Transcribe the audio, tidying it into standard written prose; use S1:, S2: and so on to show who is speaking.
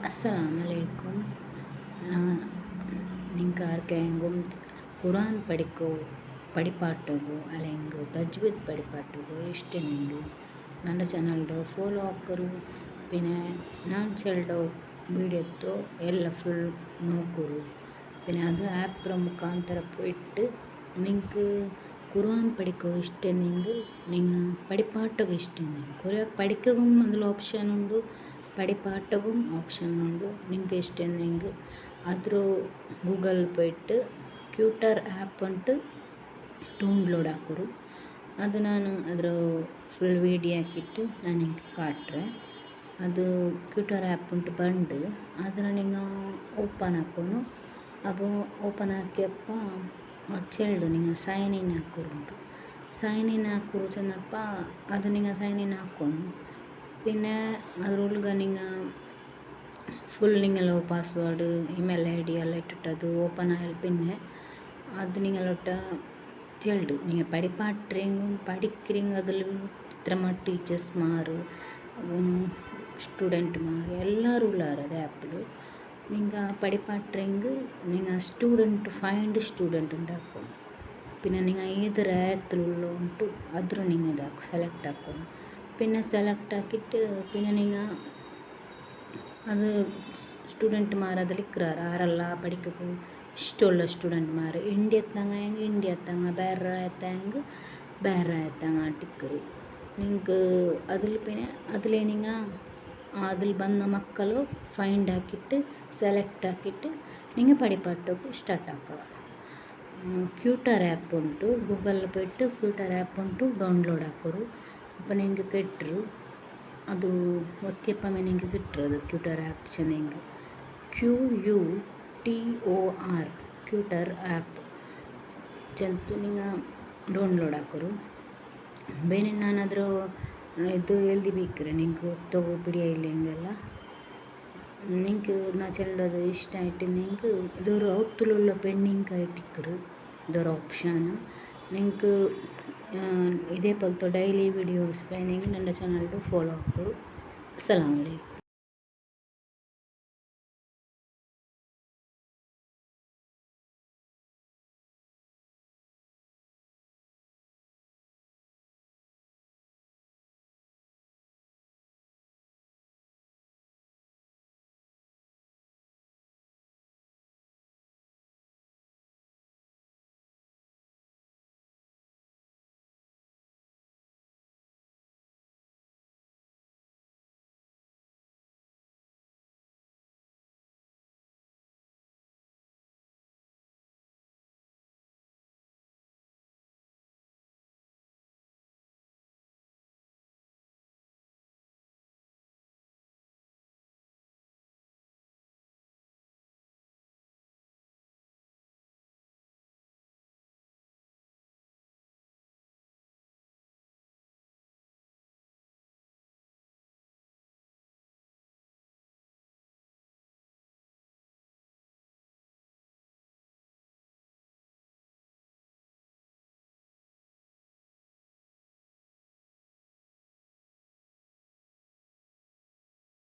S1: अस्सलामुअलैकुम। निंकारकेंगुम कुरान पढ़िपाटगु अलेंग तज्वीद पढ़िपाटगु इष्ट निंगु नंद channel follow आकरू पिने नान चेल्डो वीडियो तो एल्ला फुल नोकुरु पिने अदु ऐप मुखांतर पोय्ट्टु निंक कुरान पढ़िको इष्ट निंगु निंग पढ़िपाटगु इष्ट निंगु कुरान पढ़िकगुम अंदुलो ऑप्शन उंडु पढ़िपाटगुम ऑप्शन उंडु निंक इष्ट निंगु अद्रो गूगल पोय्ट्टु ट्यूटर ऐप अंटु डौन्लोड आकुरु ಅದು ನಾನು ಅದರ ಫುಲ್ ವಿಡಿಯೋ ಹಾಕಿಟ್ಟು ನಾನು ನಿಂಗೆ ಕಾಟ್ರೆ ಅದು ಟ್ಯೂಟರ್ ಆ್ಯಪ್ ಉಂಟು ಬಂದು ಅದನ್ನು ನೀವು ಓಪನ್ ಹಾಕೋನು ಅದು ಓಪನ್ ಹಾಕಿಯಪ್ಪ ಚೆಲ್ಡು ನೀವು ಸೈನ್ ಇನ್ ಹಾಕೋರುಂಟು ಸೈನ್ ಇನ್ ಹಾಕೋರು ಚೆನ್ನಪ್ಪ ಅದು ನೀವು ಸೈನ್ ಇನ್ ಹಾಕೋನು പിന്നെ ಅದರೊಳಗೆ ನೀವು ಫುಲ್ ನಿಂಗೆಲ್ಲ ಪಾಸ್ವರ್ಡ್ ಇಮೇಲ್ ಐ ಡಿ ಎಲ್ಲ ಇಟ್ಟಿಟ್ಟದು ಓಪನ್ ಆಗಿ പിന്നെ ಅದು ನಿಂಗೆಲ್ಲೊಟ್ಟ ചെല്ല് നിങ്ങൾ പഠിக்கிறீங்க അതിൽ ഇത്രമാ ടീച്ചേഴ്സ്മാർ സ്റ്റുഡൻറ്റ്മാർ എല്ലാവരും ഉള്ളാറ് അത് ആപ്പിൽ നിങ്ങൾ പഠിപ്പാട്ടെങ്കിൽ നിങ്ങൾ സ്റ്റുഡൻറ്റ് ഫൈൻഡ് സ്റ്റുഡൻറ്റ് ഉണ്ടാക്കും പിന്നെ നിങ്ങൾ ഏത് റായത്തിലുള്ള ഉണ്ടോ അದ್ರ നിങ്ങൾ ഇതാക്കും സെലക്ട് ആക്കും പിന്നെ സെലക്ട് ആക്കിയിട്ട് പിന്നെ നിങ്ങൾ അത് സ്റ്റുഡൻറ്റ്മാർ അതിലിಕ್கிறாರು ആരെಲ್ಲ പഠിക്കുക ഇഷ്ടമുള്ള സ്റ്റുഡൻറ്റ്മാർ ഇന്ത്യത്താങ്ങെങ്കിൽ ഇന്ത്യത്താങ്ങ ಬೇರೆ ആയത്താങ്ങ ಟಿಕ್ಕರು നിങ്ങൾക്ക് അതിൽ പിന്നെ അതിലെ നിങ്ങൾ അതിൽ വന്ന മക്കൾ ഫൈൻഡ് ആക്കിയിട്ട് സെലക്ട് ആക്കിയിട്ട് നിങ്ങൾ പഠിപ്പാട്ടോക്ക് ಸ್ಟಾರ್ಟ್ ಆക്കുക ಟ್ಯೂಟರ್ ಆ್ಯಪ್ ಉಂಟು ಗೂಗಲ್ പോയിട്ട് ಟ್ಯೂಟರ್ ಆ್ಯಪ್ ಉಂಟು ಡೌನ್ಲೋಡ್ ಹಾಕೋರು അപ്പോൾ നിങ്ങൾക്ക് കിട്ടರು ಅದು ಒತ್ತಿಯಪ್ಪ നിങ്ങൾക്ക് കിട്ടರು ಅದು ಟ್ಯೂಟರ್ ಆ್ಯಪ್ ಚೆನ್ನಾಗಿ QUTOR ಟ್ಯೂಟರ್ ಆ್ಯಪ್ ಚೆಂತು ನೀವು ಡೌನ್ಲೋಡ್ ಹಾಕೋರು ಬೇರೆ ನಾನಾದರೂ ಇದು ಎಲ್ದಿ ಬೇಕ್ರೆ ನಿಂಗೆ ತಗೋ ಪಿಡಿಯ ಇಲ್ಲ ಹಿಂಗೆಲ್ಲ ನಿಂಗೆ ನಾ ಚೆಲ್ಲೋದು ಇಷ್ಟ ಆಯ್ತು ನಿಂಗೆ ಇದರ ಅವತ್ತುലുള്ള ಪೆಂಡಿಂಗ್ ಆಯ್ತಿಕ್ಕರು ಇದರ ಆಪ್ಷನ್ ನಿಂಗೆ ಇದೇ ಪಲ್ತು ಡೈಲಿ ವಿಡಿಯೋಸ್ ಬೇನೆಂಗೆ ನನ್ನ ಚಾನಲ್ದು ಫಾಲೋ ಹಾಕೋರು ಅಸ್ಸಲಾಮು ಅಲೈಕುಮ್।